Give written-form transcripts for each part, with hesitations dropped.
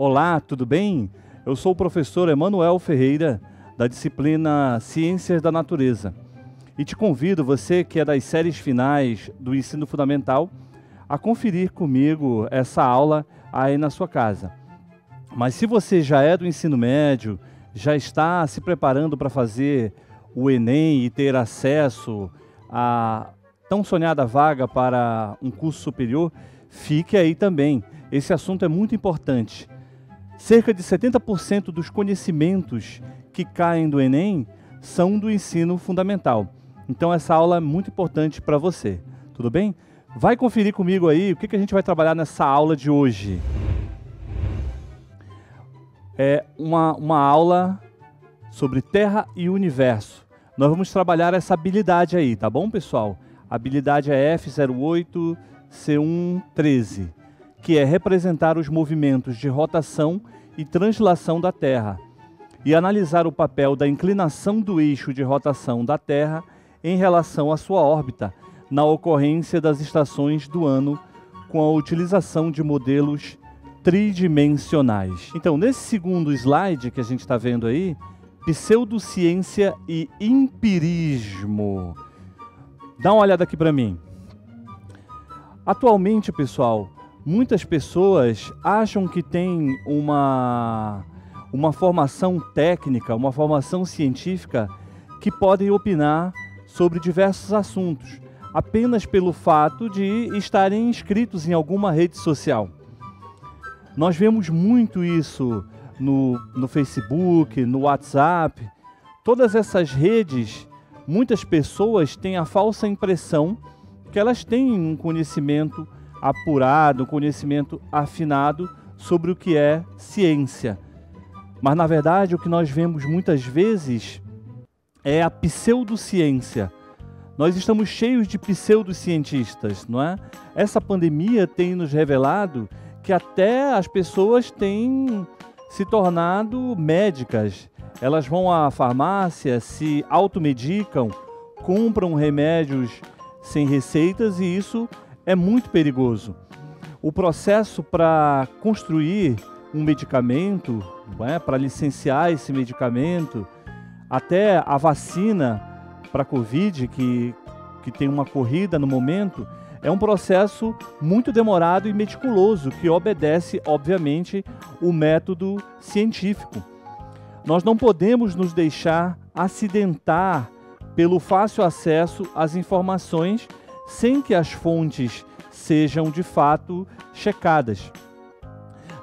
Olá, tudo bem? Eu sou o professor Emanuel Ferreira, da disciplina Ciências da Natureza. E te convido, você que é das séries finais do ensino fundamental, a conferir comigo essa aula aí na sua casa. Mas se você já é do ensino médio, já está se preparando para fazer o Enem e ter acesso à tão sonhada vaga para um curso superior, fique aí também. Esse assunto é muito importante. Cerca de 70% dos conhecimentos que caem do Enem são do ensino fundamental. Então essa aula é muito importante para você, tudo bem? Vai conferir comigo aí o que a gente vai trabalhar nessa aula de hoje. É uma aula sobre Terra e Universo. Nós vamos trabalhar essa habilidade aí, tá bom, pessoal? A habilidade é F08C113, que é representar os movimentos de rotação e translação da Terra e analisar o papel da inclinação do eixo de rotação da Terra em relação à sua órbita na ocorrência das estações do ano com a utilização de modelos tridimensionais. Então, nesse segundo slide que a gente está vendo aí, pseudociência e empirismo. Dá uma olhada aqui para mim. Atualmente, pessoal, muitas pessoas acham que têm uma formação técnica, uma formação científica, que podem opinar sobre diversos assuntos, apenas pelo fato de estarem inscritos em alguma rede social. Nós vemos muito isso no Facebook, no WhatsApp, todas essas redes. Muitas pessoas têm a falsa impressão que elas têm um conhecimento apurado, um conhecimento afinado sobre o que é ciência. Mas, na verdade, o que nós vemos muitas vezes é a pseudociência. Nós estamos cheios de pseudocientistas, não é? Essa pandemia tem nos revelado que até as pessoas têm se tornado médicas. Elas vão à farmácia, se automedicam, compram remédios sem receitas, e isso é muito perigoso. O processo para construir um medicamento, para licenciar esse medicamento, até a vacina para a Covid, que tem uma corrida no momento, é um processo muito demorado e meticuloso, que obedece, obviamente, o método científico. Nós não podemos nos deixar acidentar pelo fácil acesso às informações sem que as fontes sejam de fato checadas.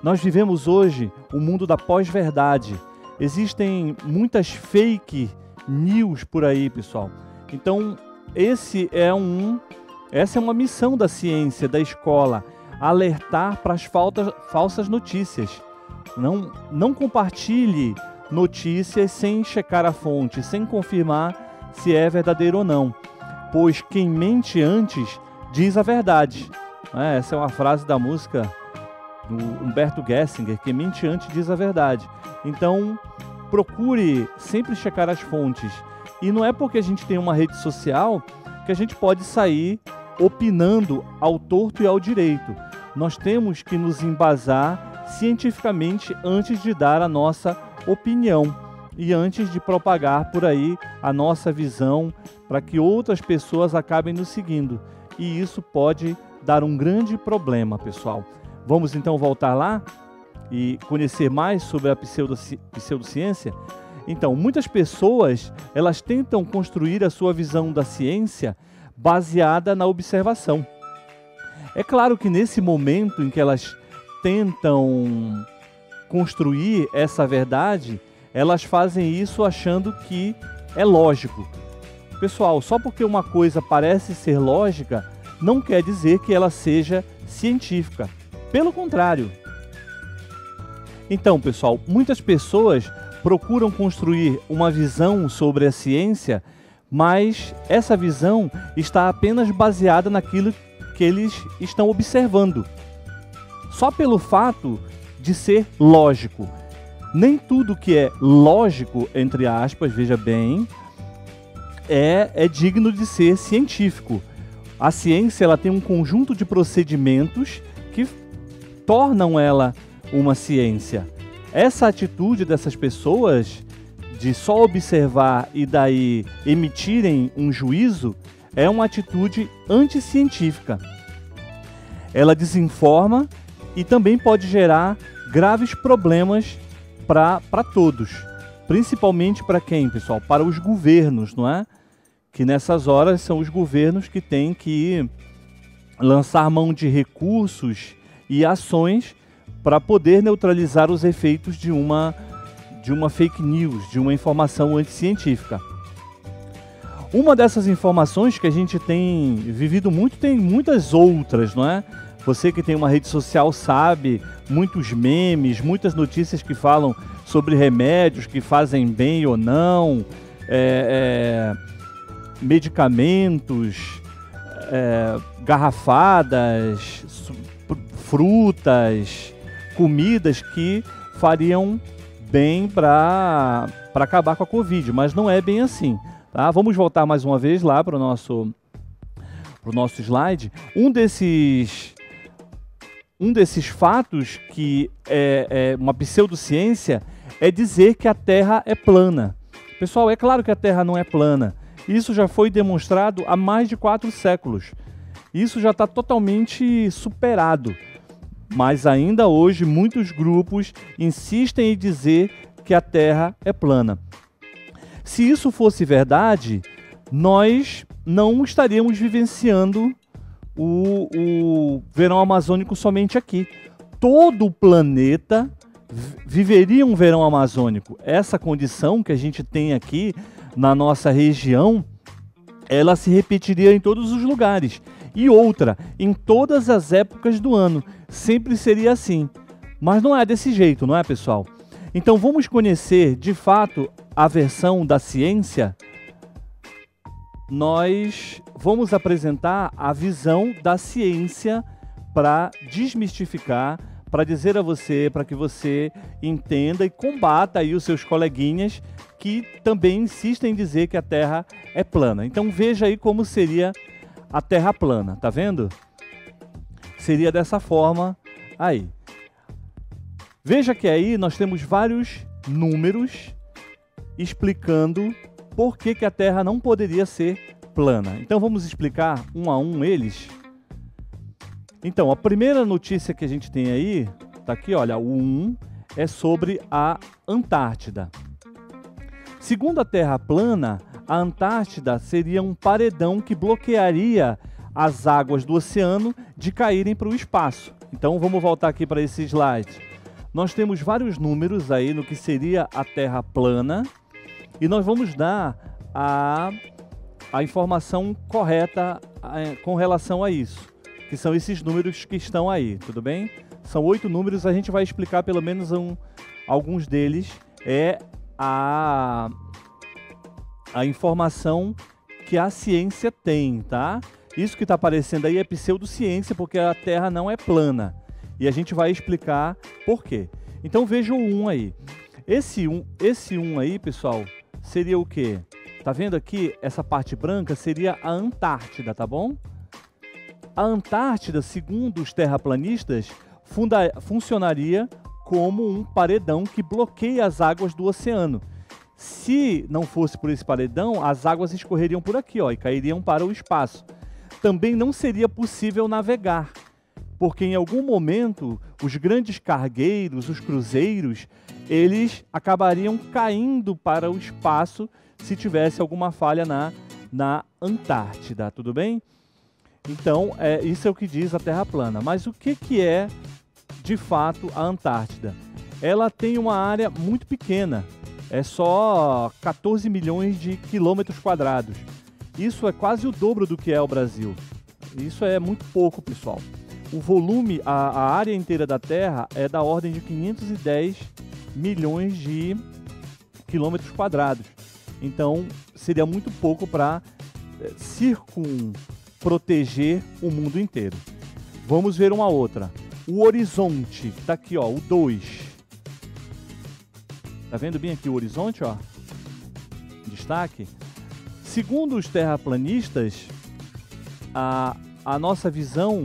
Nós vivemos hoje o mundo da pós-verdade. Existem muitas fake news por aí, pessoal. Então, essa é uma missão da ciência, da escola, alertar para as falsas notícias. Não compartilhe notícias sem checar a fonte, sem confirmar se é verdadeiro ou não, pois quem mente antes diz a verdade. Essa é uma frase da música do Humberto Gessinger: quem mente antes diz a verdade. Então, procure sempre checar as fontes. E não é porque a gente tem uma rede social que a gente pode sair opinando ao torto e ao direito. Nós temos que nos embasar cientificamente antes de dar a nossa opinião e antes de propagar por aí a nossa visão para que outras pessoas acabem nos seguindo. E isso pode dar um grande problema, pessoal. Vamos então voltar lá e conhecer mais sobre a pseudociência? Então, muitas pessoas, elas tentam construir a sua visão da ciência baseada na observação. É claro que nesse momento em que elas tentam construir essa verdade, elas fazem isso achando que é lógico. Pessoal, só porque uma coisa parece ser lógica, não quer dizer que ela seja científica. Pelo contrário. Então, pessoal, muitas pessoas procuram construir uma visão sobre a ciência, mas essa visão está apenas baseada naquilo que eles estão observando. Só pelo fato de ser lógico. Nem tudo que é lógico, entre aspas, veja bem, é digno de ser científico. A ciência, ela tem um conjunto de procedimentos que tornam ela uma ciência. Essa atitude dessas pessoas de só observar e daí emitirem um juízo é uma atitude anticientífica. Ela desinforma e também pode gerar graves problemas para todos. Principalmente para quem, pessoal? Para os governos, não é? Que nessas horas são os governos que têm que lançar mão de recursos e ações para poder neutralizar os efeitos de uma fake news, de uma informação anticientífica. Uma dessas informações que a gente tem vivido muito, tem muitas outras, não é? Você que tem uma rede social sabe, muitos memes, muitas notícias que falam sobre remédios que fazem bem ou não, medicamentos, garrafadas, frutas, comidas que fariam bem para acabar com a Covid, mas não é bem assim. Tá? Vamos voltar mais uma vez lá para o nosso slide. Um desses fatos que é uma pseudociência é dizer que a Terra é plana. Pessoal, é claro que a Terra não é plana. Isso já foi demonstrado há mais de 4 séculos. Isso já está totalmente superado. Mas ainda hoje muitos grupos insistem em dizer que a Terra é plana. Se isso fosse verdade, nós não estaríamos vivenciando o verão amazônico somente aqui. Todo o planeta viveria um verão amazônico. Essa condição que a gente tem aqui na nossa região, ela se repetiria em todos os lugares. E outra, em todas as épocas do ano. Sempre seria assim. Mas não é desse jeito, não é, pessoal? Então vamos conhecer, de fato, a versão da ciência. Nós vamos apresentar a visão da ciência para desmistificar, para dizer a você, para que você entenda e combata aí os seus coleguinhas que também insistem em dizer que a Terra é plana. Então veja aí como seria a Terra plana, tá vendo? Seria dessa forma aí. Veja que aí nós temos vários números explicando por que a Terra não poderia ser plana. Então vamos explicar um a um eles. Então, a primeira notícia que a gente tem aí, tá aqui, olha, o 1 é sobre a Antártida. Segundo a Terra plana, a Antártida seria um paredão que bloquearia as águas do oceano de caírem para o espaço. Então vamos voltar aqui para esse slide. Nós temos vários números aí no que seria a Terra plana e nós vamos dar a informação correta com relação a isso, que são esses números que estão aí, tudo bem? São 8 números, a gente vai explicar pelo menos alguns deles. É a informação que a ciência tem, tá? Isso que está aparecendo aí é pseudociência, porque a Terra não é plana. E a gente vai explicar por quê. Então veja o 1 aí. Esse 1 aí, pessoal, seria o quê? Tá vendo aqui? Essa parte branca seria a Antártida, tá bom? A Antártida, segundo os terraplanistas, funcionaria como um paredão que bloqueia as águas do oceano. Se não fosse por esse paredão, as águas escorreriam por aqui, ó, e cairiam para o espaço. Também não seria possível navegar, porque em algum momento os grandes cargueiros, os cruzeiros, eles acabariam caindo para o espaço se tivesse alguma falha na Antártida, tudo bem? Então, isso é o que diz a Terra plana. Mas o que é, de fato, a Antártida? Ela tem uma área muito pequena, é só 14 milhões de quilômetros quadrados. Isso é quase o dobro do que é o Brasil. Isso é muito pouco, pessoal. O volume, a área inteira da Terra é da ordem de 510 milhões de quilômetros quadrados. Então, seria muito pouco para proteger o mundo inteiro. Vamos ver uma outra. O horizonte, que está aqui, ó, o 2. Tá vendo bem aqui o horizonte, ó? Destaque. Segundo os terraplanistas, a nossa visão,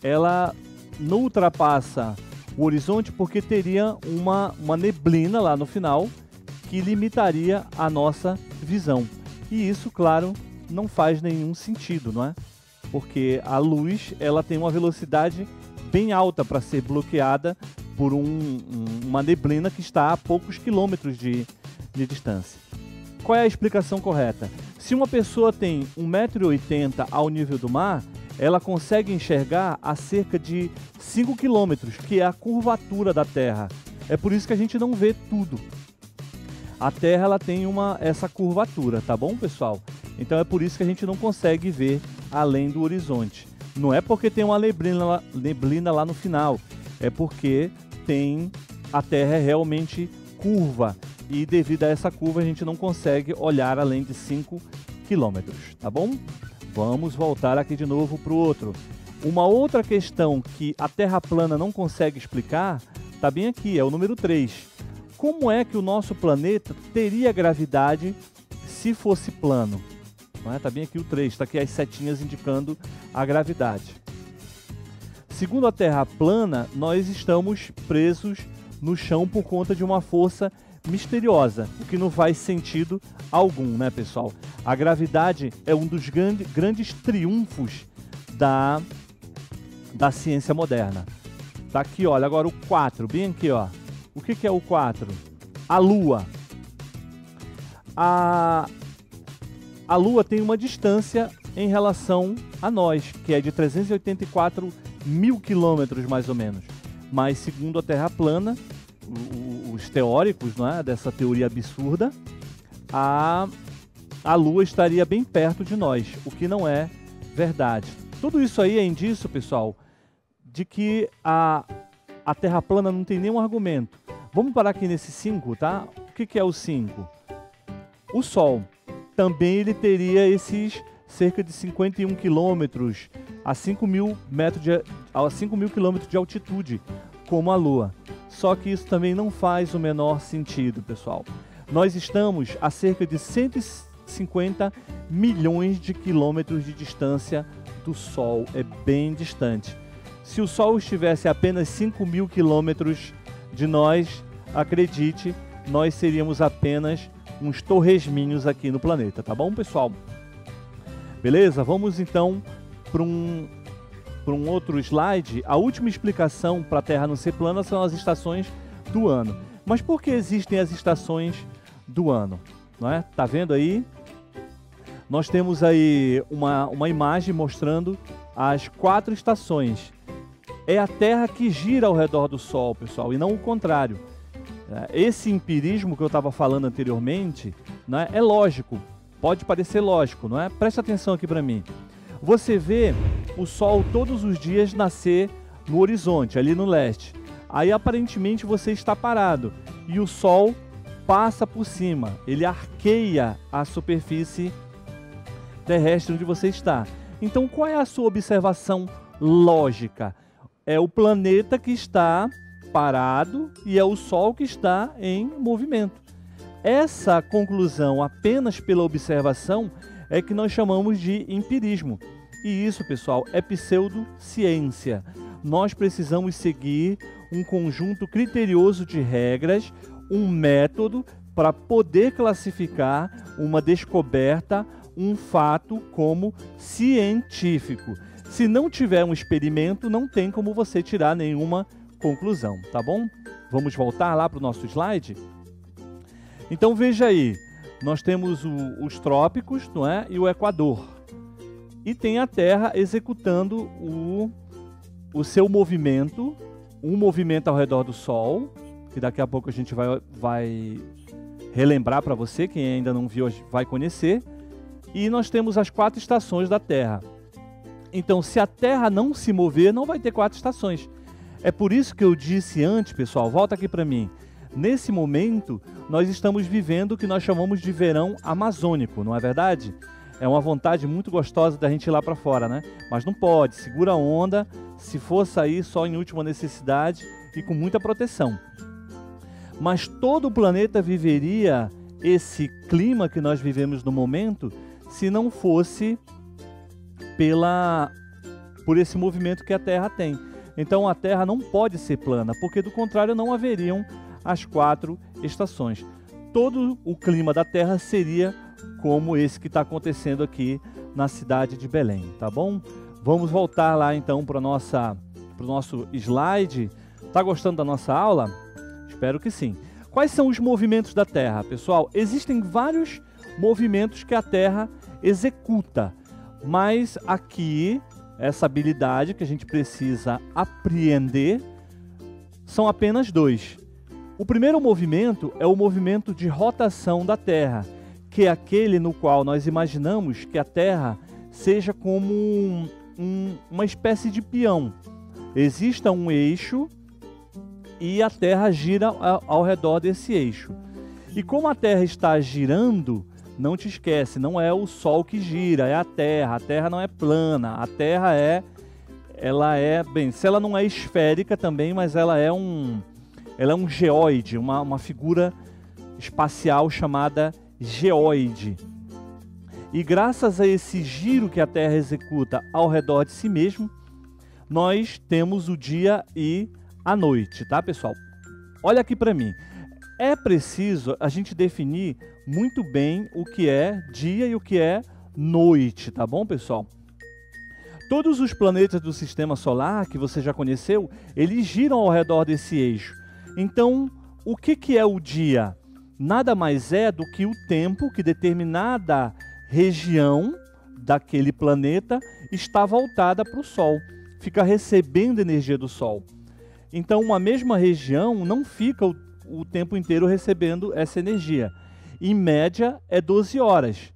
ela não ultrapassa o horizonte porque teria uma neblina lá no final que limitaria a nossa visão. E isso, claro, não faz nenhum sentido, não é? Porque a luz, ela tem uma velocidade bem alta para ser bloqueada por uma neblina que está a poucos quilômetros de distância. Qual é a explicação correta? Se uma pessoa tem 1,80 m ao nível do mar, ela consegue enxergar a cerca de 5 km, que é a curvatura da Terra. É por isso que a gente não vê tudo. A Terra, ela tem essa curvatura, tá bom, pessoal? Então é por isso que a gente não consegue ver além do horizonte. Não é porque tem uma neblina lá no final, é porque a Terra é realmente curva e devido a essa curva a gente não consegue olhar além de 5 km, tá bom? Vamos voltar aqui de novo para o outro. Uma outra questão que a Terra plana não consegue explicar, tá bem aqui, é o número 3. Como é que o nosso planeta teria gravidade se fosse plano? Tá bem aqui o 3, está aqui as setinhas indicando a gravidade. Segundo a Terra plana, nós estamos presos no chão por conta de uma força misteriosa, o que não faz sentido algum, né, pessoal? A gravidade é um dos grandes triunfos da ciência moderna. Tá aqui, olha, agora o 4, bem aqui, ó. O que é o 4? A Lua. A Lua tem uma distância em relação a nós, que é de 384 mil quilômetros, mais ou menos. Mas, segundo a Terra plana, os teóricos, não é, dessa teoria absurda, a Lua estaria bem perto de nós, o que não é verdade. Tudo isso aí é indício, pessoal, de que a Terra plana não tem nenhum argumento. Vamos parar aqui nesse 5, tá? O que é o 5? O Sol. Também ele teria esses cerca de 51 quilômetros a 5 mil quilômetros de altitude, como a Lua. Só que isso também não faz o menor sentido, pessoal. Nós estamos a cerca de 150 milhões de quilômetros de distância do Sol. É bem distante. Se o Sol estivesse a apenas 5 mil quilômetros de nós, acredite, nós seríamos apenas uns torresminhos aqui no planeta, tá bom, pessoal? Beleza? Vamos então para um outro slide. A última explicação para a Terra não ser plana são as estações do ano. Mas por que existem as estações do ano? Não é? Tá vendo aí? Nós temos aí uma imagem mostrando as 4 estações. É a Terra que gira ao redor do Sol, pessoal, e não o contrário. Esse empirismo que eu estava falando anteriormente, não é lógico, pode parecer lógico, não é? Presta atenção aqui para mim. Você vê o Sol todos os dias nascer no horizonte, ali no leste. Aí aparentemente você está parado e o Sol passa por cima, ele arqueia a superfície terrestre onde você está. Então qual é a sua observação lógica? É o planeta que está parado e é o Sol que está em movimento. Essa conclusão apenas pela observação é que nós chamamos de empirismo. E isso, pessoal, é pseudociência. Nós precisamos seguir um conjunto criterioso de regras, um método para poder classificar uma descoberta, um fato como científico. Se não tiver um experimento, não tem como você tirar nenhuma conclusão, tá bom? Vamos voltar lá para o nosso slide? Então veja aí, nós temos os trópicos, não é? E o Equador. E tem a Terra executando o seu movimento, um movimento ao redor do Sol, que daqui a pouco a gente vai relembrar para você, quem ainda não viu vai conhecer. E nós temos as 4 estações da Terra. Então, se a Terra não se mover, não vai ter 4 estações. É por isso que eu disse antes, pessoal, volta aqui para mim. Nesse momento, nós estamos vivendo o que nós chamamos de verão amazônico, não é verdade? É uma vontade muito gostosa da gente ir lá para fora, né? Mas não pode, segura a onda, se for sair só em última necessidade e com muita proteção. Mas todo o planeta viveria esse clima que nós vivemos no momento se não fosse por esse movimento que a Terra tem. Então a Terra não pode ser plana, porque do contrário não haveriam as 4 estações. Todo o clima da Terra seria como esse que está acontecendo aqui na cidade de Belém, tá bom? Vamos voltar lá então para o nosso slide. Tá gostando da nossa aula? Espero que sim. Quais são os movimentos da Terra, pessoal? Existem vários movimentos que a Terra executa, mas aqui, essa habilidade que a gente precisa apreender, são apenas 2. O primeiro movimento é o movimento de rotação da Terra, que é aquele no qual nós imaginamos que a Terra seja como uma espécie de peão. Exista um eixo e a Terra gira ao redor desse eixo. E como a Terra está girando, não te esquece, não é o Sol que gira, é a Terra. A Terra não é plana, a Terra bem, se ela não é esférica também, mas ela é um geóide, uma figura espacial chamada geóide. E graças a esse giro que a Terra executa ao redor de si mesmo, nós temos o dia e a noite, tá, pessoal? Olha aqui para mim. É preciso a gente definir muito bem o que é dia e o que é noite, tá bom, pessoal? Todos os planetas do Sistema Solar, que você já conheceu, eles giram ao redor desse eixo. Então, o que é o dia? Nada mais é do que o tempo que determinada região daquele planeta está voltada para o Sol, fica recebendo energia do Sol. Então, uma mesma região não fica o tempo inteiro recebendo essa energia. Em média, é 12 horas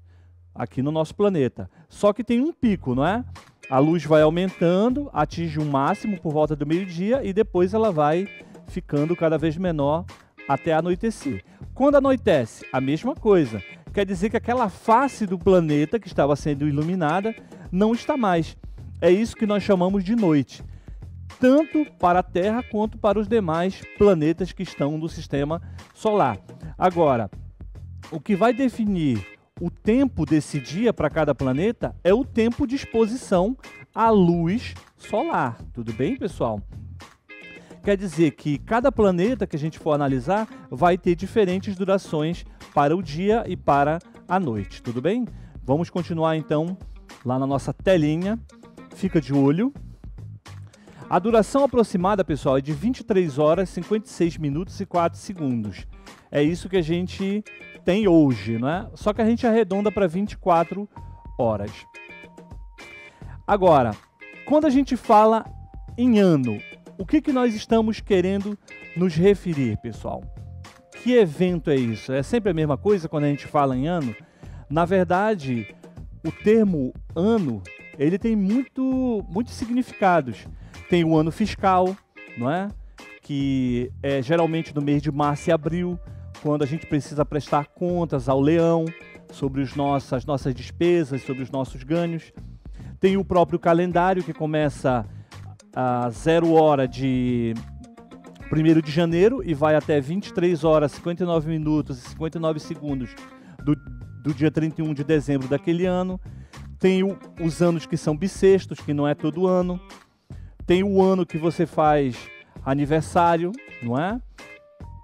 aqui no nosso planeta. Só que tem um pico, não é? A luz vai aumentando, atinge um máximo por volta do meio-dia e depois ela vai ficando cada vez menor até anoitecer. Quando anoitece, a mesma coisa. Quer dizer que aquela face do planeta que estava sendo iluminada não está mais. É isso que nós chamamos de noite, tanto para a Terra quanto para os demais planetas que estão no Sistema Solar. Agora, o que vai definir o tempo desse dia para cada planeta é o tempo de exposição à luz solar. Tudo bem, pessoal? Quer dizer que cada planeta que a gente for analisar vai ter diferentes durações para o dia e para a noite. Tudo bem? Vamos continuar então lá na nossa telinha. Fica de olho. A duração aproximada, pessoal, é de 23 horas, 56 minutos e 4 segundos. É isso que a gente tem hoje, não é? Só que a gente arredonda para 24 horas. Agora, quando a gente fala em ano, o que nós estamos querendo nos referir, pessoal? Que evento é isso? É sempre a mesma coisa quando a gente fala em ano? Na verdade, o termo ano, ele tem muitos significados. Tem o ano fiscal, não é? Que é geralmente no mês de março e abril, quando a gente precisa prestar contas ao leão sobre as nossas despesas, sobre os nossos ganhos. Tem o próprio calendário, que começa a 0 hora de 1º de janeiro e vai até 23 horas, 59 minutos e 59 segundos do dia 31 de dezembro daquele ano. Tem os anos que são bissextos, que não é todo ano. Tem o ano que você faz aniversário, não é?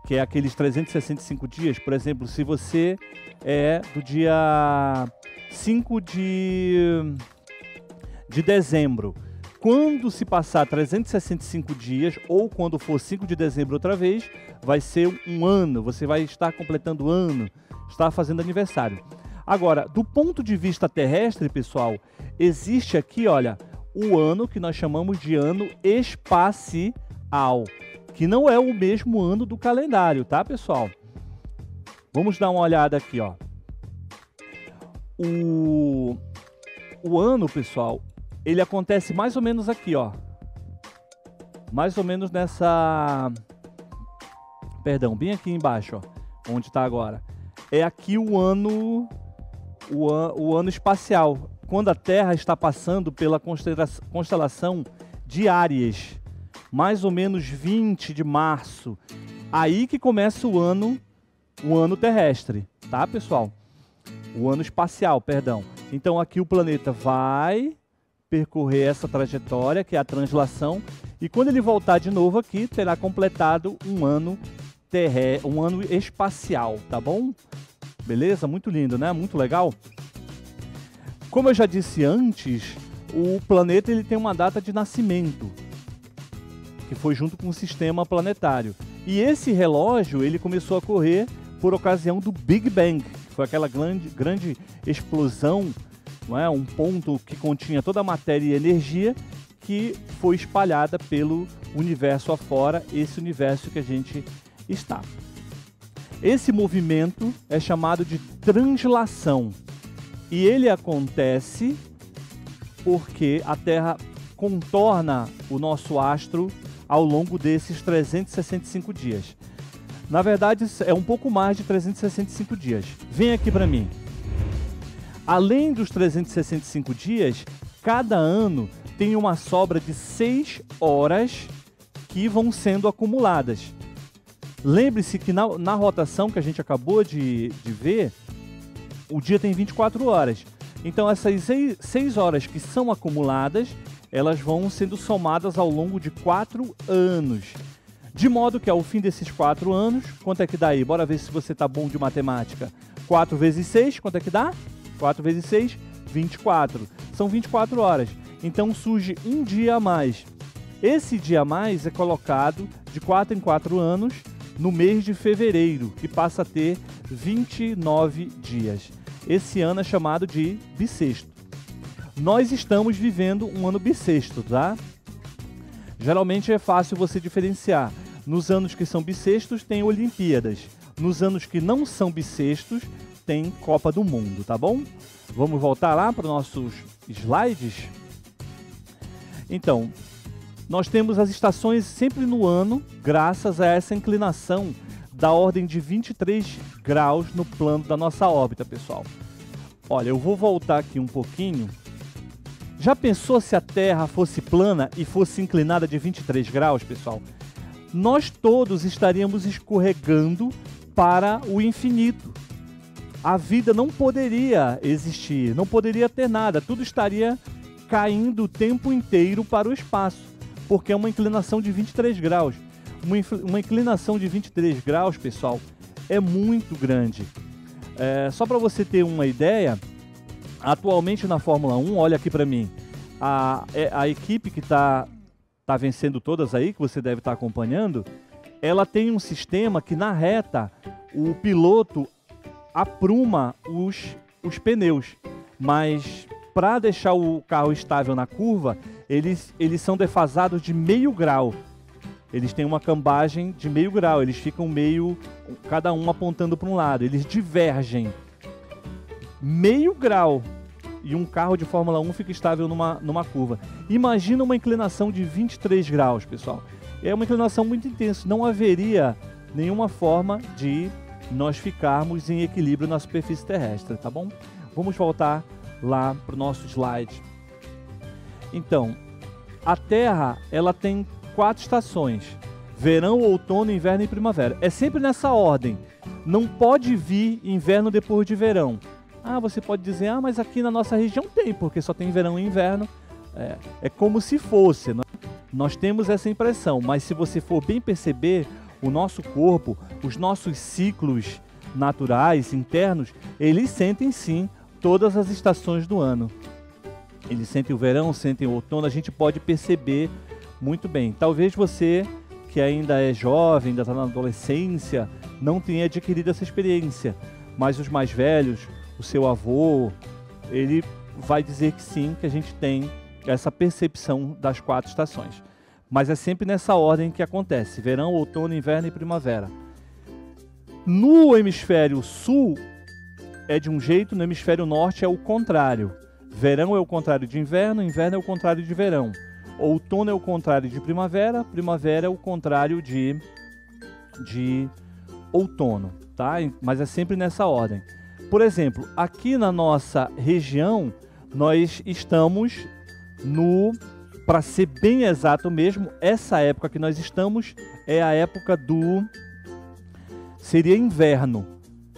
Que é aqueles 365 dias. Por exemplo, se você é do dia 5 de dezembro, quando se passar 365 dias, ou quando for 5 de dezembro outra vez, vai ser um ano, você vai estar completando ano, está fazendo aniversário. Agora, do ponto de vista terrestre, pessoal, existe aqui, olha, o ano que nós chamamos de ano espacial, que não é o mesmo ano do calendário, tá, pessoal? Vamos dar uma olhada aqui, ó. O ano, pessoal, ele acontece mais ou menos aqui, ó. Mais ou menos nessa... Perdão, bem aqui embaixo, ó. Onde está agora. É aqui o ano espacial. Quando a Terra está passando pela constelação de Áries. Mais ou menos 20 de março. Aí que começa o ano terrestre. Tá, pessoal? O ano espacial, perdão. Então aqui o planeta vai percorrer essa trajetória, que é a translação, E quando ele voltar de novo aqui, terá completado um ano espacial, tá bom? Beleza? Muito lindo, né? Muito legal. Como eu já disse antes, o planeta ele tem uma data de nascimento, que foi junto com o sistema planetário. E esse relógio ele começou a correr por ocasião do Big Bang, que foi aquela grande explosão, não é? Um ponto que continha toda a matéria e energia que foi espalhada pelo universo afora, esse universo que a gente está. Esse movimento é chamado de translação e ele acontece porque a Terra contorna o nosso astro ao longo desses 365 dias. Na verdade, é um pouco mais de 365 dias. Vem aqui para mim. Além dos 365 dias, cada ano tem uma sobra de 6 horas que vão sendo acumuladas. Lembre-se que na rotação que a gente acabou de ver, o dia tem 24 horas. Então essas 6 horas que são acumuladas, elas vão sendo somadas ao longo de 4 anos. De modo que ao fim desses 4 anos, quanto é que dá aí? Bora ver se você tá bom de matemática. 4 vezes 6, quanto é que dá? 4 vezes 6, 24. São 24 horas. Então surge um dia a mais. Esse dia a mais é colocado de 4 em 4 anos no mês de fevereiro, que passa a ter 29 dias. Esse ano é chamado de bissexto. Nós estamos vivendo um ano bissexto, tá? Geralmente é fácil você diferenciar. Nos anos que são bissextos tem Olimpíadas. Nos anos que não são bissextos tem Copa do Mundo, tá bom? Vamos voltar lá para os nossos slides? Então, nós temos as estações sempre no ano, graças a essa inclinação da ordem de 23 graus no plano da nossa órbita, pessoal. Olha, eu vou voltar aqui um pouquinho. Já pensou se a Terra fosse plana e fosse inclinada de 23 graus, pessoal? Nós todos estaríamos escorregando para o infinito. A vida não poderia existir, não poderia ter nada, tudo estaria caindo o tempo inteiro para o espaço, porque é uma inclinação de 23 graus. Uma inclinação de 23 graus, pessoal, é muito grande. Só para você ter uma ideia, atualmente na Fórmula 1, olha aqui para mim, a equipe que está vencendo todas aí, que você deve estar acompanhando, ela tem um sistema que na reta o piloto apruma os pneus, mas para deixar o carro estável na curva, eles são defasados de meio grau. Eles têm uma cambagem de meio grau, eles ficam cada um apontando para um lado, eles divergem meio grau e um carro de Fórmula 1 fica estável numa curva. Imagina uma inclinação de 23 graus, pessoal. É uma inclinação muito intensa, não haveria nenhuma forma de nós ficarmos em equilíbrio na superfície terrestre, tá bom? Vamos voltar lá para o nosso slide. Então, a Terra, ela tem 4 estações: verão, outono, inverno e primavera. É sempre nessa ordem. Não pode vir inverno depois de verão. Você pode dizer, mas aqui na nossa região tem, porque só tem verão e inverno. É como se fosse, né? Nós temos essa impressão, mas se você for bem perceber, o nosso corpo, os nossos ciclos naturais, internos, eles sentem sim todas as estações do ano. Eles sentem o verão, sentem o outono, a gente pode perceber muito bem. Talvez você, que ainda é jovem, ainda está na adolescência, não tenha adquirido essa experiência, mas os mais velhos, o seu avô, ele vai dizer que sim, que a gente tem essa percepção das 4 estações. Mas é sempre nessa ordem que acontece: verão, outono, inverno e primavera. No hemisfério sul é de um jeito, no hemisfério norte é o contrário. Verão é o contrário de inverno, inverno é o contrário de verão. Outono é o contrário de primavera, primavera é o contrário de outono, tá? Mas é sempre nessa ordem. Por exemplo, aqui na nossa região, nós estamos para ser bem exato mesmo, essa época que nós estamos é a época seria inverno.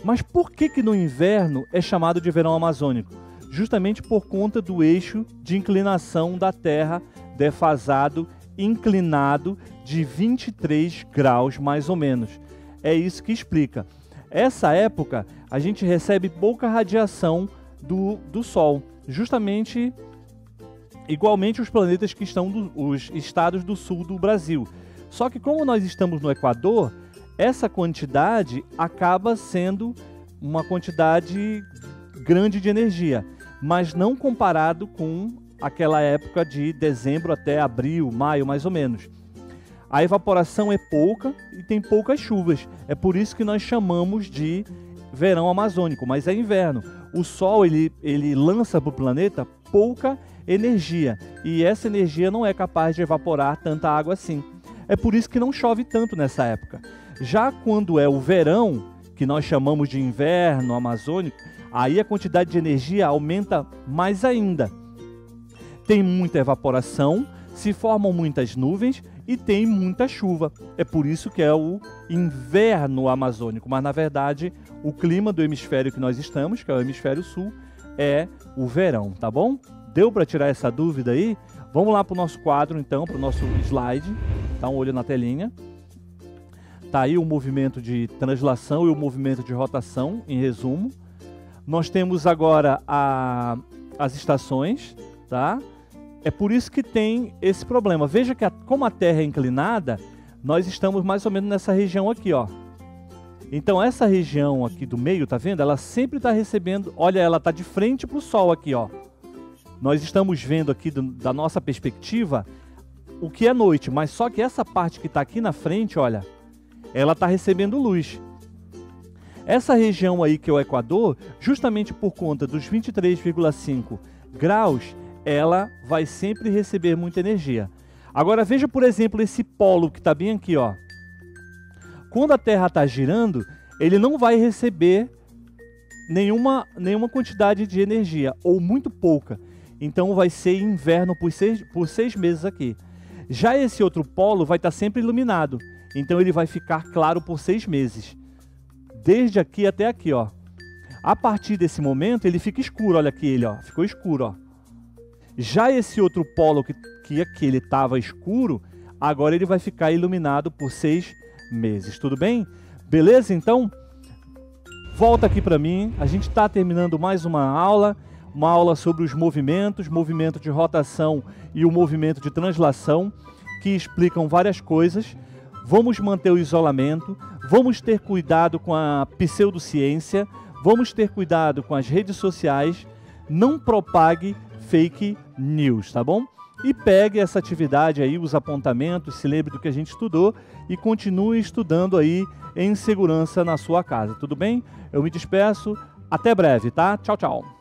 Mas por que no inverno é chamado de verão amazônico? Justamente por conta do eixo de inclinação da Terra defasado inclinado de 23 graus mais ou menos. É isso que explica. Essa época a gente recebe pouca radiação do Sol, justamente igualmente os planetas que estão os estados do sul do Brasil. Só que como nós estamos no Equador, essa quantidade acaba sendo uma quantidade grande de energia, mas não comparado com aquela época de dezembro até abril, maio, mais ou menos. A evaporação é pouca e tem poucas chuvas. É por isso que nós chamamos de verão amazônico, mas é inverno. O Sol ele lança para o planeta pouca energia e essa energia não é capaz de evaporar tanta água assim. É por isso que não chove tanto nessa época. Já quando é o verão, que nós chamamos de inverno amazônico, aí a quantidade de energia aumenta mais ainda. Tem muita evaporação, se formam muitas nuvens e tem muita chuva. É por isso que é o inverno amazônico. Mas, na verdade, o clima do hemisfério que nós estamos, que é o hemisfério sul, é o verão, tá bom? Deu para tirar essa dúvida aí? Vamos lá para o nosso quadro, então, para o nosso slide. Dá um olho na telinha. Tá aí o movimento de translação e o movimento de rotação, em resumo. Nós temos agora as estações, tá? É por isso que tem esse problema. Veja que como a Terra é inclinada, nós estamos mais ou menos nessa região aqui, ó. Então essa região aqui do meio, tá vendo? Ela sempre está recebendo, olha, ela está de frente para o Sol aqui, ó. Nós estamos vendo aqui da nossa perspectiva o que é noite, mas só que essa parte que está aqui na frente, olha, ela está recebendo luz. Essa região aí que é o Equador, justamente por conta dos 23,5 graus, ela vai sempre receber muita energia. Agora veja, por exemplo, esse polo que está bem aqui, ó. Quando a Terra está girando, ele não vai receber nenhuma quantidade de energia, ou muito pouca. Então vai ser inverno por seis meses aqui. Já esse outro polo vai estar sempre iluminado, então ele vai ficar claro por 6 meses. Desde aqui até aqui, ó. A partir desse momento ele fica escuro, olha aqui ele, ó, ficou escuro, ó. Já esse outro polo que aqui ele estava escuro, agora ele vai ficar iluminado por 6 meses, tudo bem? Beleza? Então, volta aqui para mim, a gente está terminando mais uma aula sobre os movimentos, movimento de rotação e o movimento de translação, que explicam várias coisas. Vamos manter o isolamento, vamos ter cuidado com a pseudociência, vamos ter cuidado com as redes sociais, não propague fake news, tá bom? E pegue essa atividade aí, os apontamentos, se lembre do que a gente estudou e continue estudando aí em segurança na sua casa, tudo bem? Eu me despeço, até breve, tá? Tchau, tchau!